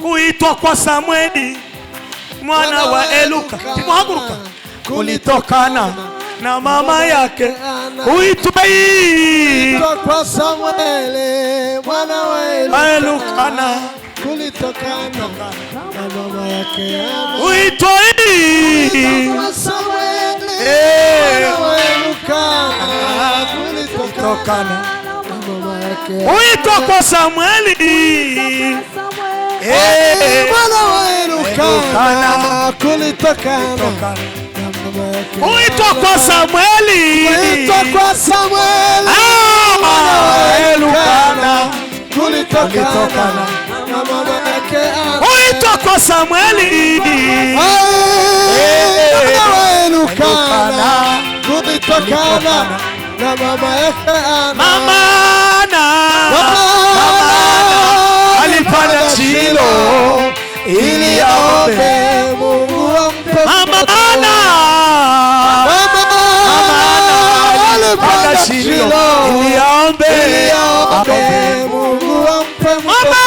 Kuitwa kwa Samueli mwana wa Eluka kulitokana na mama yake. Kuitwa kwa Samueli mwana wa Eluka kulitokana na mama yake. Kuitwa kwa Samueli mwana wa Eluka kulitokana na mama yake. Kuitwa kwa Samueli mwana wa Eluka kulitokana. Kuitwa kwa Samueli mwana wa Eluka kulitokana na mama yake. Kuitwa kwa Samueli mwana wa Eluka kulitokana na mama yake. Mama alipanda Shilo ili aombe Mungu ampe. Mama alipanda Shilo ili aombe Mungu ampe. Mama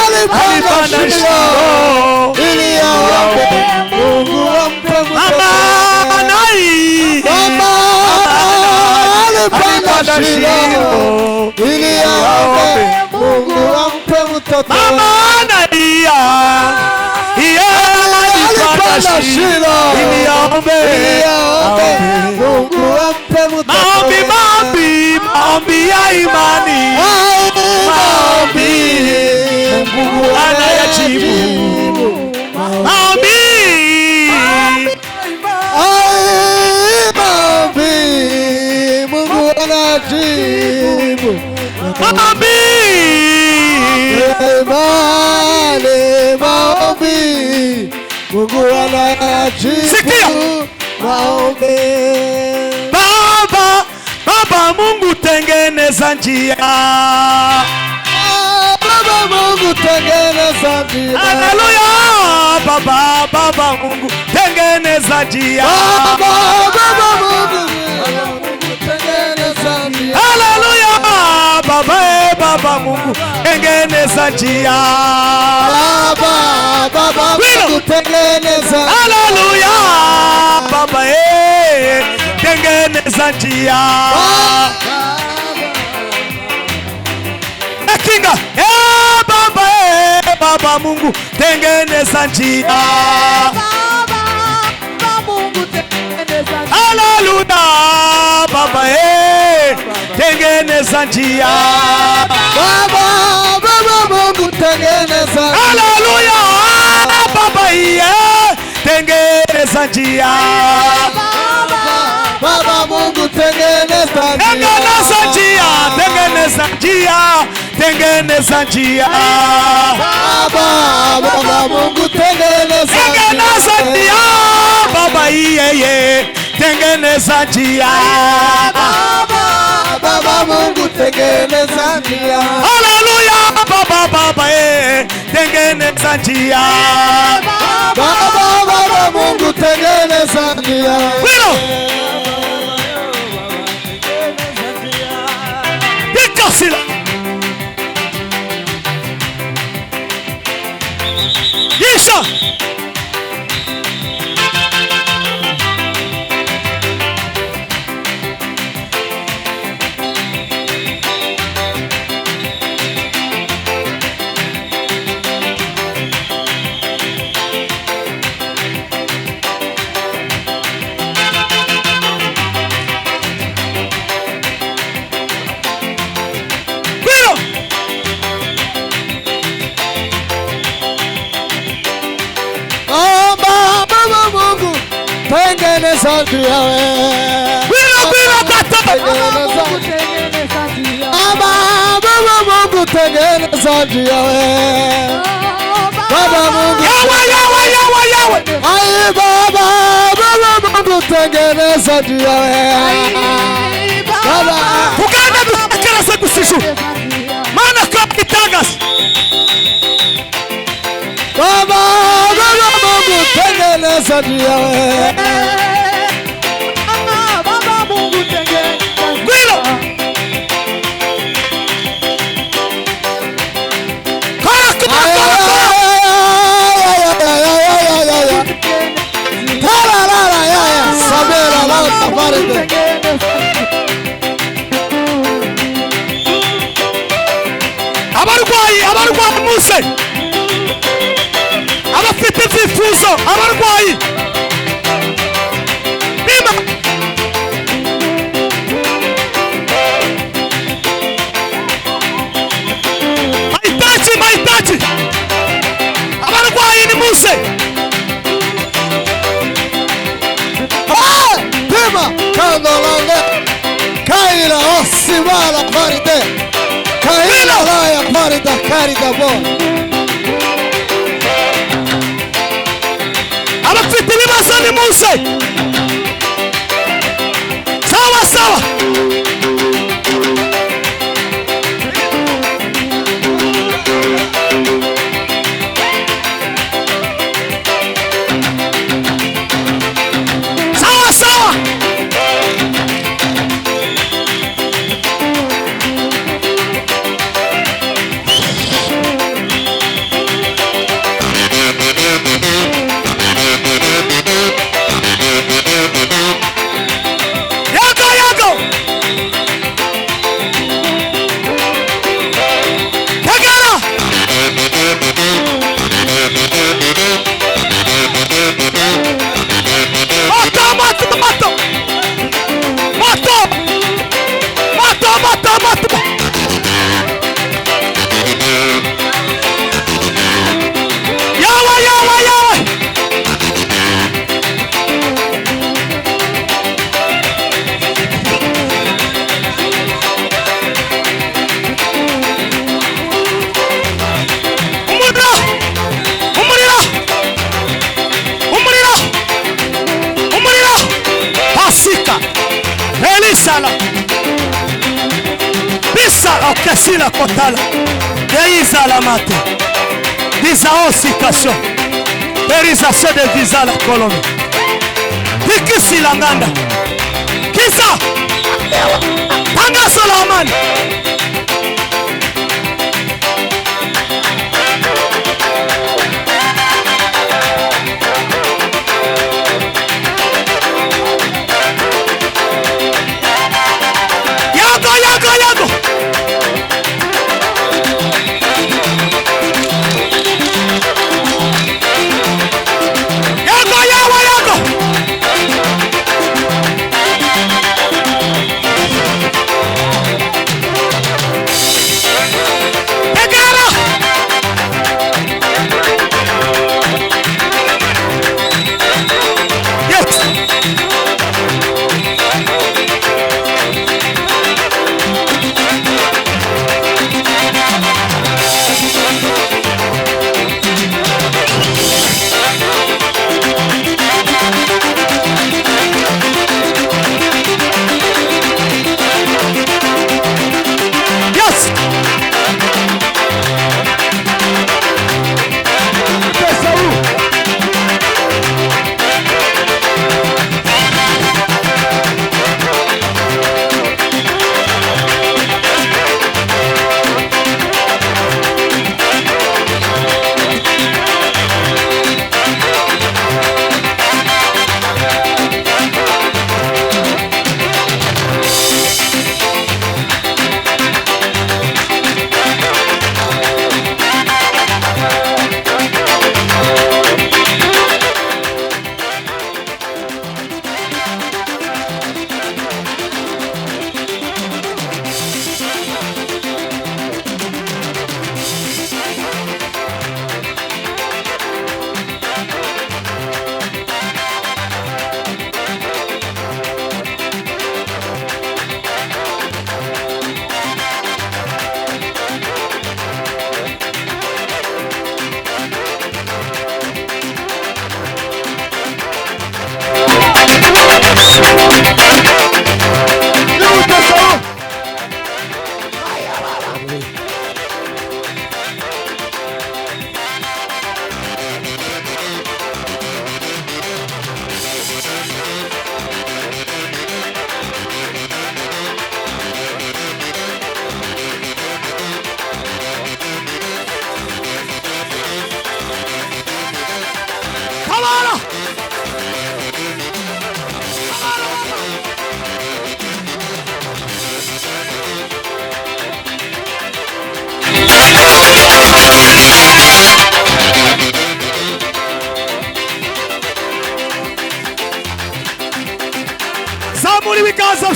alipanda Shilo ili aombe Mungu ampe. Mama alipanda Shilo ili aombe Mungu ampe mtoto. Mama alipanda Shilo ili aombe Mungu ampe mtoto. Maombi ya imani, maombi Mungu anayajibu. Maombi Mungu anajibu. Maombi Mungu anajibu. Sikia. Maombi. Baba Mungu tengeneza njia. Baba Mungu tengeneza njia. Haleluya. Baba Mungu tengeneza njia. Baba Mungu tengeneza njia. Haleluya. Baba Mungu tengeneza njia. Baba Mungu tengeneza. Haleluya. Baba tengeneza njia. Kinga Baba Mungu tengeneza njia. Haleluya. Baba tengeneza njia. Baba Mungu tengeneza. Haleluya. Baba tengeneza njia. Baba Mungu tengeneza njia. Tengeneza njia. Tengeneza njia. Tengeneza njia. Baba Mungu tengeneza njia. Tengeneza njia. Baba tengeneza njia. Baba Mungu tengeneza njia. Haleluya. Baba tengeneza njia. Baba Mungu tengeneza njia. Bitazibagirana. Yesha. Tengeneza njia Baba Mungu tengeneza njia Baba Mungu Yawe Ai Baba Mungu tengeneza njia Baba Kuganda tunakeleza kusishu Mana kwa kitagas Baba Mungu tengeneza njia Baba Mungu tengeneza abarwayi muze, abafite ibyifuzo, abarwayi bima mahitaji, abarwayi ni muze. Pima kandolande kaila osibala paride kaila raya parida karida bo. Abafite ibibazo ni muze. Sawa sawa. Okesila kotala Deiza la mate Disaosication Perisation de visa la Colombie Tikisi la nganda Kisa Tangazo la amani Yago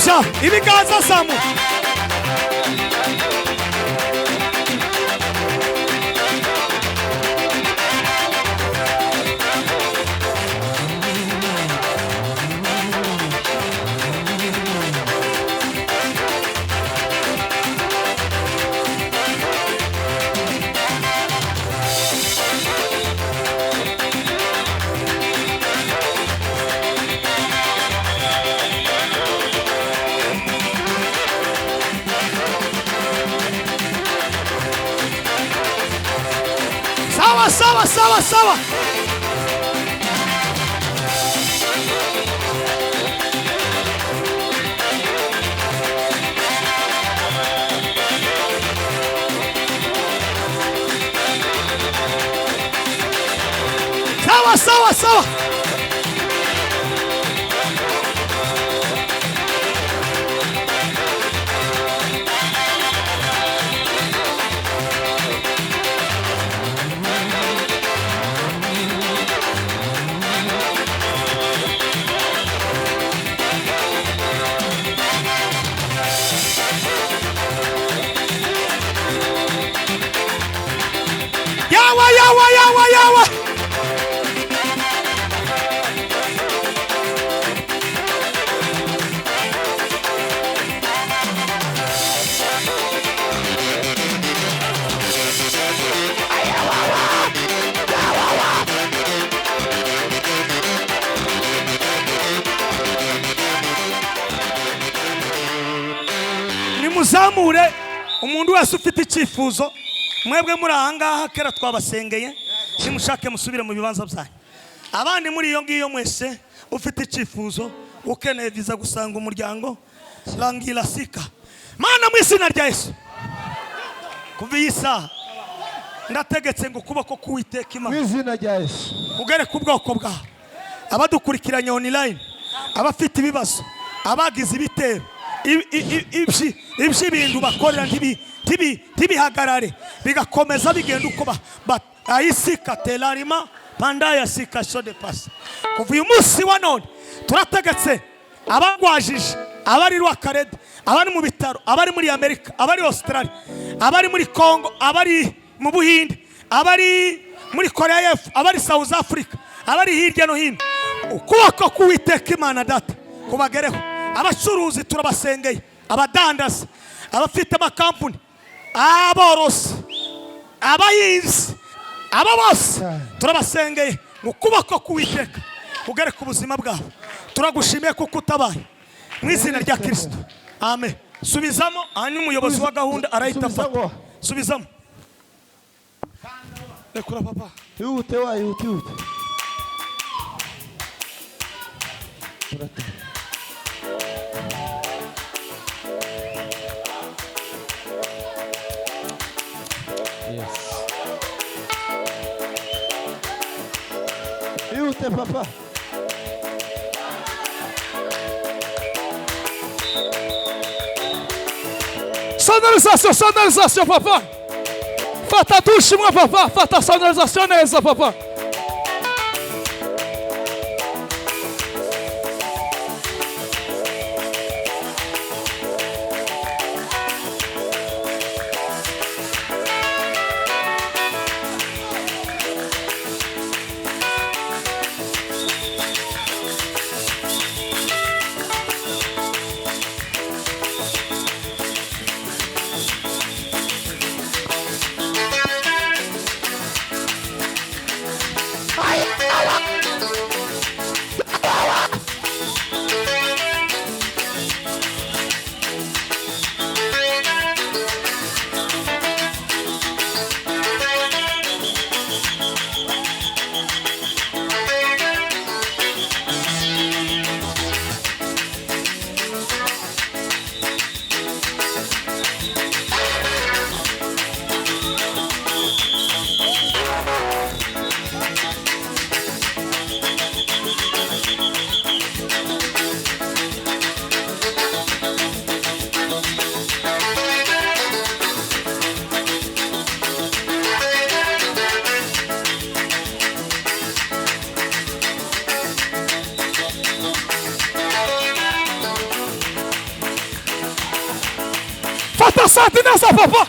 Haleluya. Ibiganza zamu. Sawa, sawa, sawa. Sawa, sawa, sawa. Yawa. Nimuzamure umuntu wese ufite icyifuzo. Mwebwe muri ahangaha kera twabasengeye, nimushake musubire mu bibanza byanyu. Abandi muri iyo ngiyo mwese ufite icyifuzo, ukeneye viza gusanga umuryango, rangira sika. Mana mu izina rya Yesu. Kuva iyi saha ndategetse ngo ukuboko k'Uwiteka Imana. Mu izina rya Yesu. Ugere ku bwoko bwawe. Abadukurikiranye online, abafite ibibazo, abagize ibitero, ibintu bakorera ntibihagarare, bigakomeza bigenda uko ayisika telarima pandaya sika shode pasi. Kuva uyu munsi wa none turategetse abagwajije, abari Rwakarede, abari mu bitaro, abari muri Amerika, abari Australia, abari muri Congo, abari mu Buhinde, abari muri Korea y'Epfo, abari South Africa, abari hirya no hino, ukuboko k'Uwiteka Imana data kubagereho. Abacuruzi turabasengeye, abadandaza, abafite amakampuni, aborozi, abahinzi, aba bose turabasengeye ngo ukuboko k'Uwiteka kugere ku buzima bwabo. Turagushimiye kuko utabaye mu izina rya Kristo, amen. Subizamo, hanyuma umuyobozi wa gahunda arahita afata. Subizamo. Rekura papa. Yute. Yes. Yute papa. Sonorisation papa. Fata touche moi papa, fata sonorisation neza papa. asante neza papa.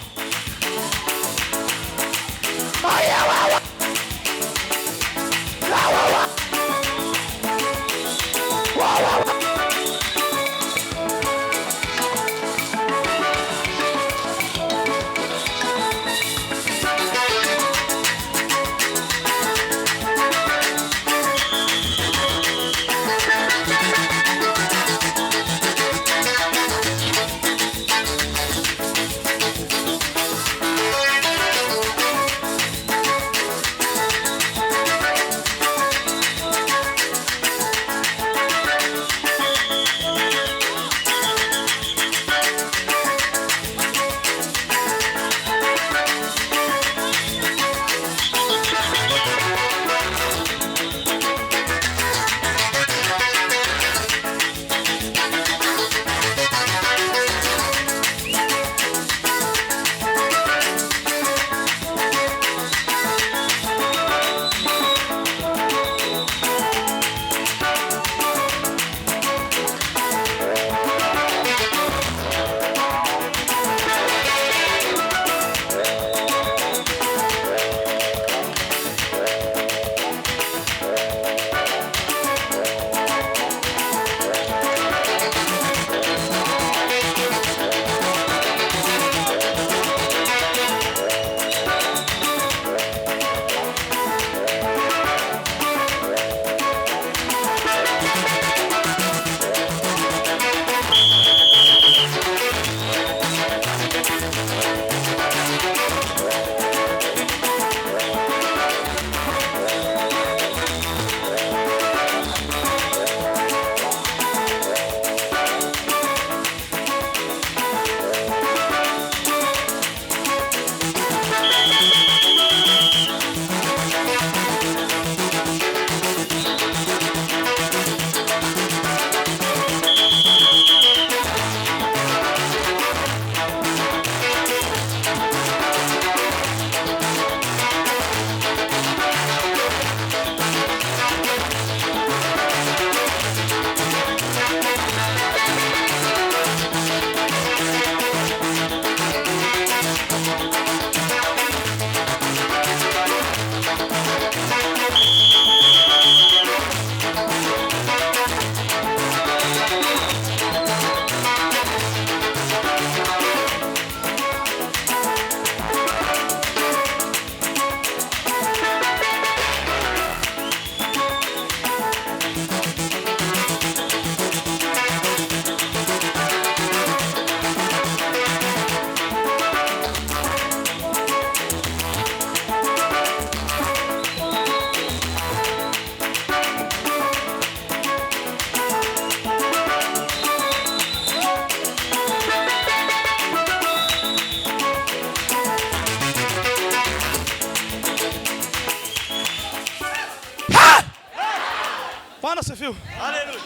Bwana sifiwe. Haleluya.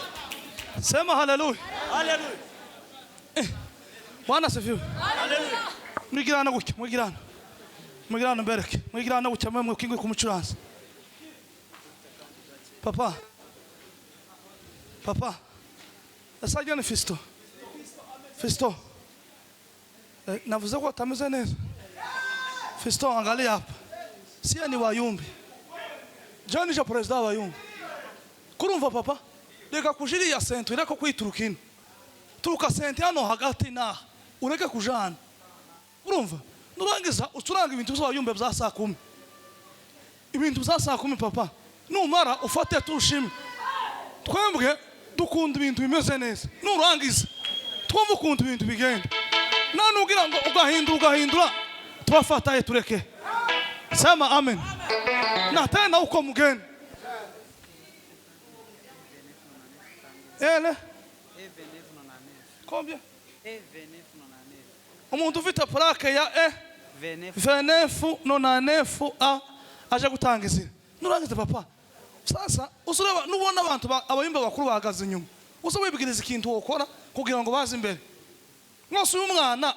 Sema haleluya. Haleluya. Bwana sifiwe. Haleluya. Mwigirana gutya, mwigirana. Mwigirana mbereke. Mwigirana gutya mwe kingwe kumucuranza. Papa. Papa. Asajya ni Fisto. Fisto. Navuze ko atameze neza. Fisto angalia hapa. Sia ni Abayumbe. John je president Abayumbe. Kurumva papa? Reka kujiriya sento irako kwiturukina. Turuka sento hano hagati na ureke kujana. Urumva? Nurangiza uturanga ibintu by'Abayumbe bya saa 10. Ibintu bya saa 10 papa. Numara ufate tushime. Twembwe dukunda ibintu bimeze neza. Nurangiza twumva ukunda ibintu bigenda. None ugira ngo ugahindura tubafataye tureke. Sema amen. Na tena uko mugeni. Ele? Combien? Umuntu ufite plaque ya V999 A aje gutanga izina. Nurangiza papa. Sasa usureba nubona abantu Abayumbe bakuru bahagaze inyuma. Usubibwiriza ikintu ukora kugira ngo baze imbere. Mwose uyu mwana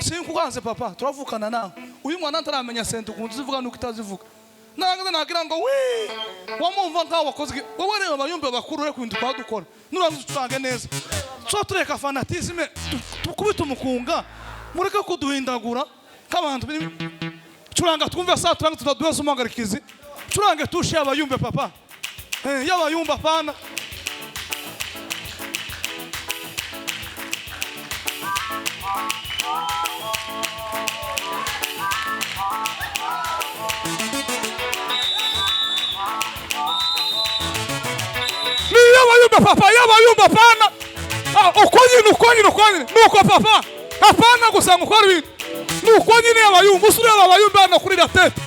sinkuganze papa turavukana nawe. Uyu mwana ntaramenya sento kuntu zivuga nuko itazivuga. nangaza nagira ngo we wamumva nkaho wakoze wowe reba abayumbe bakuru reka ibintu kwa dukora nuranze ucurange neza so tureka fanatisme tukubita umukunga mureke kuduhindagura kabantu curanga twumve saa turanga tutaduheza umangarikizi curange tushe abayumbe papa y'abayumba pana y'abayumba pana uko nyine nuko papa apana gusanga ukora ibintu nuko nyine y'abayumba usureba abayumba hano kuri la tete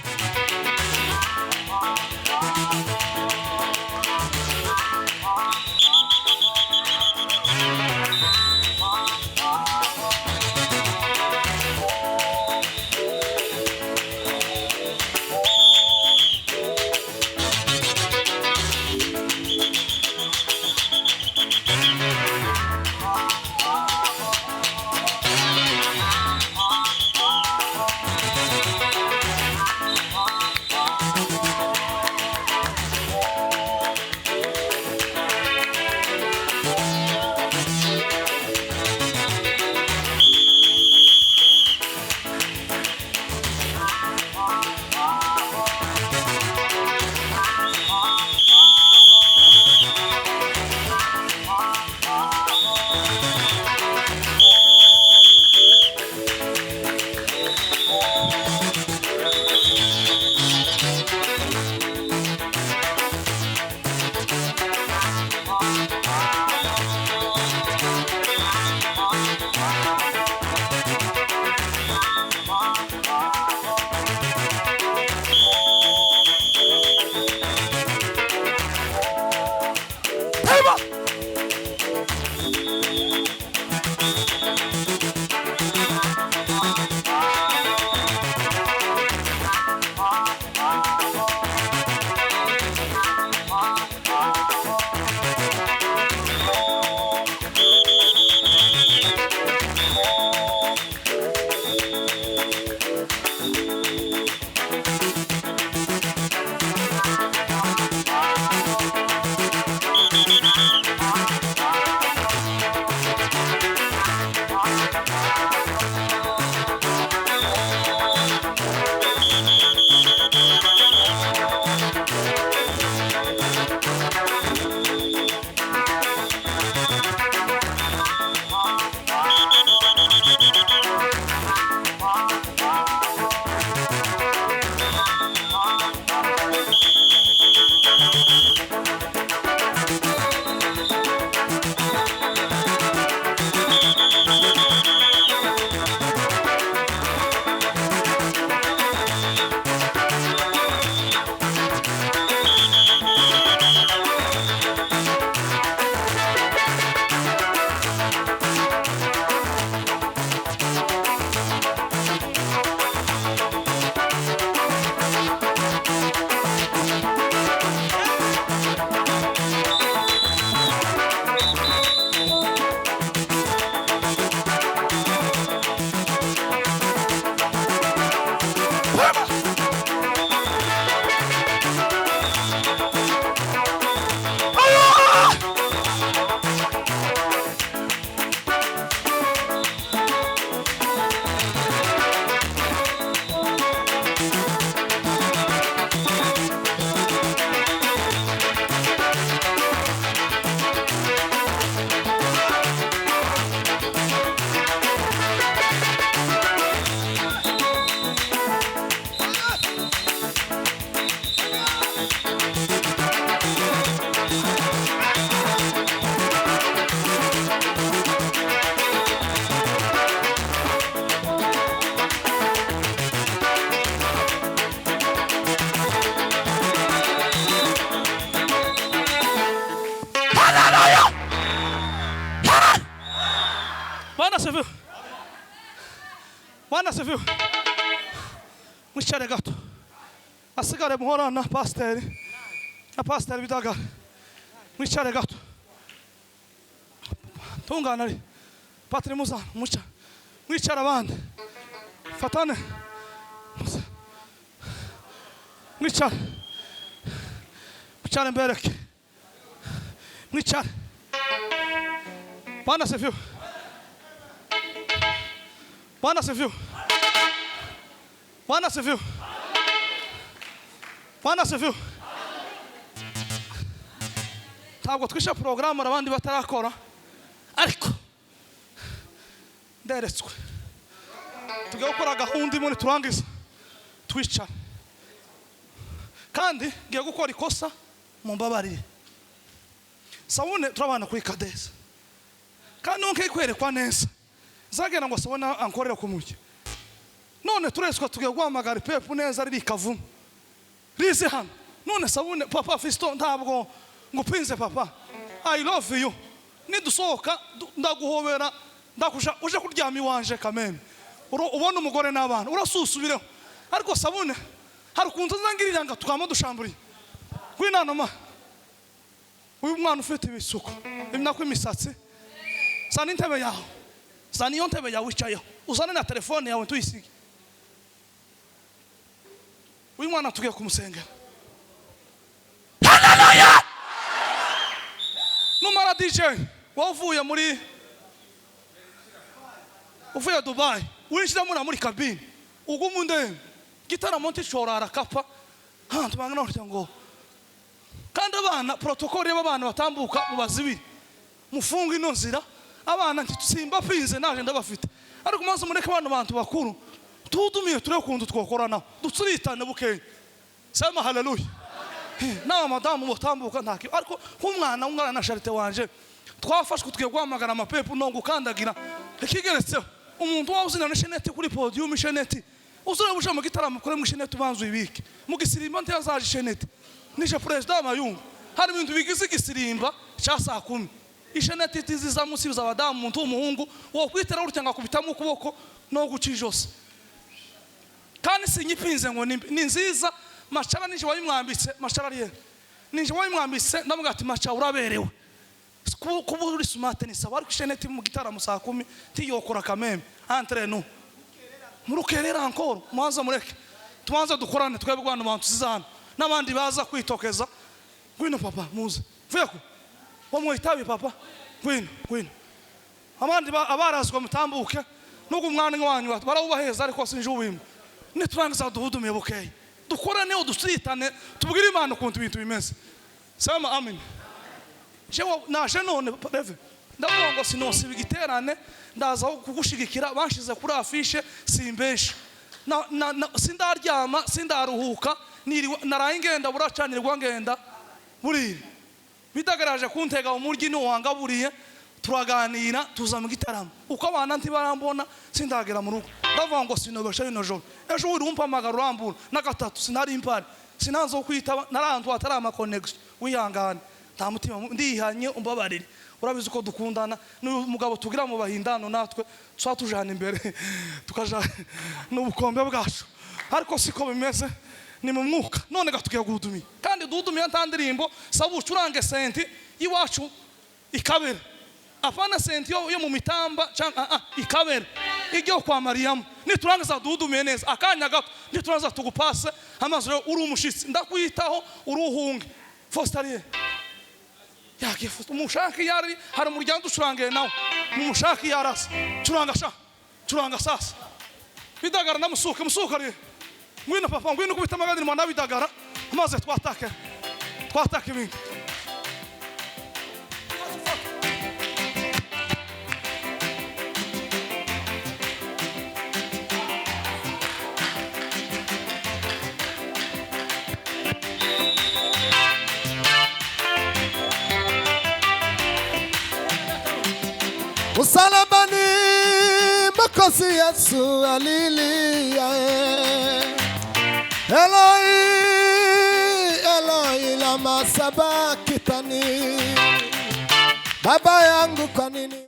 Bwana asifiwe. Mwicare gato. Asigare muhora na pasiteri. Na pasiteri Bitagara. Mwicare gato. Tungana ari. Patiri Musa, mwicare abandi. Fatane. Mwicare. Mwicare mbereke. Mwicare. Bwana asifiwe. Bwana asifiwe. Bwana asifiwe. Bwana asifiwe. Ntabwo twishe porogaramu abandi batarakora, ariko nderetswe tugiye gukora gahunda imwe turangiza twicara, kandi ngiye gukora ikosa mu mbabarire. Sabune turabana kuri kadeza, kandi nonke kwerekwa neza zagera ngo sabona ankorera ku mujyi. None turetswe tugiye guhamagara pepu neza riri kavumu rize hano. None sabune papa Fisto ntabwo ngupinze papa, I love you, nidusohoka ndaguhobera ndakusha uje kuryama iwanje kameme ubona umugore n'abana urasusubireho. Ariko sabune hari ukuntu zangirira nga tukamo dushamburi kwinanoma. Uyu mwana ufite ibisuko imnako imisatsi, sana intebe yawe, sana iyo ntebe yawe wicayeho, uzane na telefone yawe tuyisige. Uyu mwana tugiye kumusengera. Haleluya. Numara DJ wavuye muri uvuye Dubai, winjira muri kabine ugumunde gitaramo ntishorara kapa hantu bangana uryango. Kandi abana protocol y'abana batambuka mubazibiri mufunga ino nzira abana ntitusimba pinze naje ndabafite. Ariko maze mureke abantu bakuru tudumiye ture kundu twokorana dutsuritane bukeye. Sema haleluya. Na madamu mutambuka ntaki, ariko umwana ungana na Charite wanje twafashwe tugiye guhamagara amapepu no gukandagira ikigeretseho. Umuntu wawuzina na Sheneti kuri podium Sheneti uzure busha mu gitaramo kure mu Sheneti banzu ibiki mu Igisirimba ntiyazaje Sheneti nije president Abayumbe. Hari ibintu bigize Igisirimba cya saa 10 Sheneti tiziza musibiza abadamu umuntu w'umuhungu wo kwitera urucyanga kubitamo ukuboko no gucijose. Kandi sinyipinze ngo ni nziza machara nije wayimwambitse machara riye nije wayimwambitse ndavuga ati macha uraberewe kuba uri smart ni sawa. Ariko Sheneti mu gitaramo saa 10 tiyokora kameme entre nous murukerera encore mwanza mureke tubanza dukorane twebwe abantu bantu sizana n'abandi baza kwitokeza. Gwino papa muze veko wamwitabi papa gwino abandi abarazwa mutambuke nuko umwana wanyu barawubaheza. Ariko sinje ubimwe niturangiza duhudumiye bukeye dukorane udusitane tubwire Imana ukuntu ibintu bimeze. Sema amen. Jewe naje none reve ndavuga ngo sinose bigiterane ndaza kugushigikira banshize kuri afishe simbesha sindaryama sindaruhuka naraye ngenda buracanirwa ngenda buri bidagaraje kuntega umuryi no wangaburiye turaganira tuza mu gitaramo uko abana ntibarambona sindagera mu rugo. Ndavuga ngo sinobesha ino joro ejo uri umpamagara urambura na gatatu sinari impari sinanzo kwitaba narantu atarama connection wihangane nta mutima ndihanye umbabarire. Urabizi ko dukundana n'umugabo tugira mu bahindano natwe twatujana imbere tukaja n'ubukombe bwacu. Ariko siko bimeze ni mu mwuka. None gatukiye gudumiye kandi dudumiye ntandirimbo sabu curange senti iwacu ikabera apana senti yo mu mitamba cyangwa ikabera ijyo kwa Mariam. Niturangiza dudumiye neza akanya gato niturangiza tugupase amazi uri umushitsi ndakwitaho uruhunge Fostariye yakifuta umushaki yari hari umuryango ducurangiye nawe umushaki yarasa curanga sasa bidagara namusuke ari ngwino papa ngwino kubita magadiri mwana bidagara maze twatake ibintu. Usalabani makosi Yesu haleluya. Eloi lama sabakitani. Baba yangu kwa nini